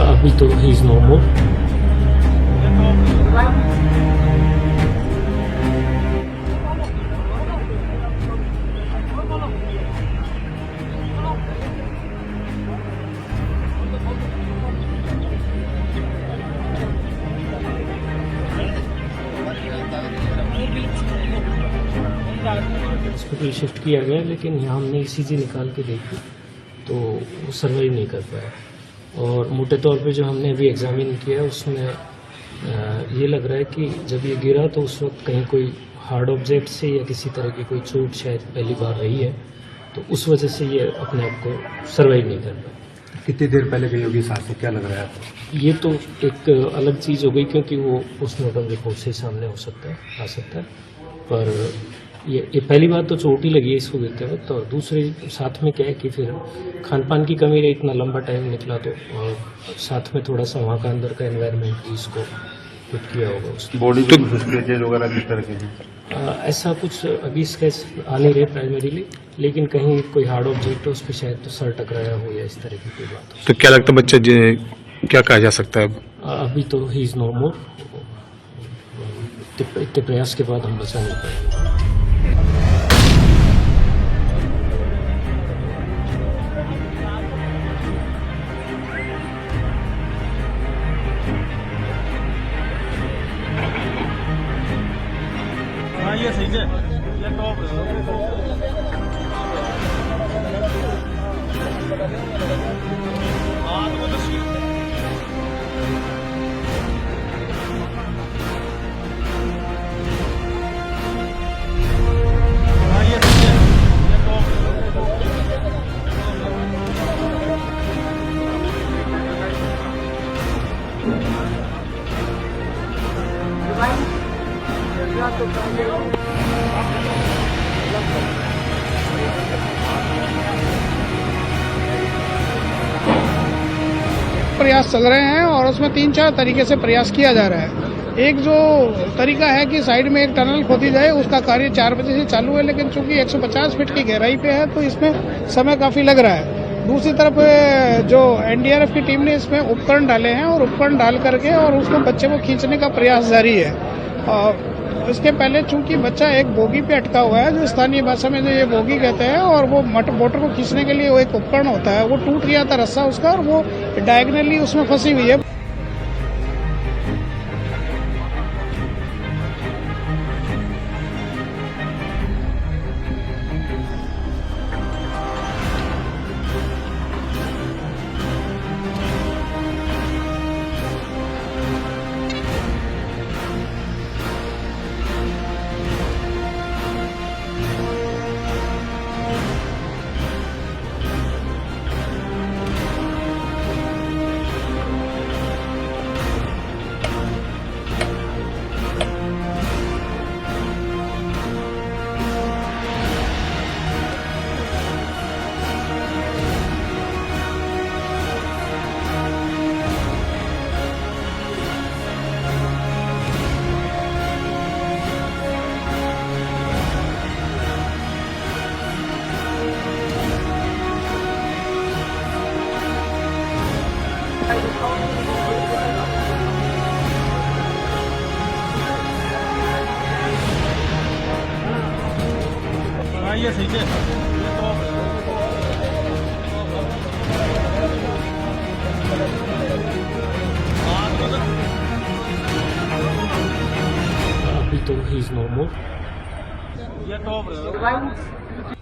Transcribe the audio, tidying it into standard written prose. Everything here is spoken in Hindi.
अभी तो he is no more. Hospital shift किया गया, लेकिन यहाँ हमने ईसीजी निकाल के देखी तो वो सर्वाइव नहीं कर पाया। और मोटे तौर पे जो हमने अभी एग्जामिन किया उसमें ये लग रहा है कि जब ये गिरा तो उस वक्त कहीं कोई हार्ड ऑब्जेक्ट से या किसी तरह की कोई चोट शायद पहली बार रही है, तो उस वजह से ये अपने आप को सर्वाइव नहीं कर पाया। कितनी देर पहले गई होगी सांसें, क्या लग रहा है आपको? ये तो एक अलग चीज़ हो गई, क्योंकि वो पोस्टमार्टम रिपोर्ट से सामने हो सकता है, आ सकता है। पर ये पहली बात तो चोट ही लगी है इसको गिरते वक्त, और दूसरी साथ में क्या है कि फिर खान पान की कमी रही, इतना लंबा टाइम निकला तो, और साथ में थोड़ा सा वहाँ का अंदर का एनवायरनमेंट भी इसको हिट किया होगा उसकी। बॉडी पे कुछ स्क्रैचेज वगैरह किस तरह के हैं? ऐसा कुछ अभी स्केच आ नहीं रहे प्राइमरीली, लेकिन कहीं कोई हार्ड ऑब्जेक्ट हो उस पर शायद तो सर टकराया हो या इस तरह की कोई बात हो। तो क्या लगता है बच्चे क्या कहा जा सकता है? अभी तो ही इज नो मोर। इतने प्रयास के बाद हम बचा नहीं पाए। हाँ ये सही है, ये टॉप है। हाँ तो वो तो हाँ ये सही है, ये टॉप है। प्रयास चल रहे हैं और उसमें 3-4 तरीके से प्रयास किया जा रहा है। एक जो तरीका है कि साइड में एक टनल खोदी जाए, उसका कार्य 4 बजे से चालू है, लेकिन चूंकि 150 फीट की गहराई पे है तो इसमें समय काफी लग रहा है। दूसरी तरफ जो एनडीआरएफ की टीम ने इसमें उपकरण डाले हैं और उपकरण डाल करके और उसको बच्चे को खींचने का प्रयास जारी है। इसके पहले चूंकि बच्चा एक बोगी पे अटका हुआ है, जो स्थानीय भाषा में जो ये बोगी कहते हैं, और वो मोटर को खींचने के लिए वो एक उपकरण होता है, वो टूट गया था रस्सा उसका और वो डायगनली उसमें फंसी हुई है। हाँ ये सही है, ये टॉप है। हाँ तो वो तो अभी तो ही इज नो मोर। ये टॉप है।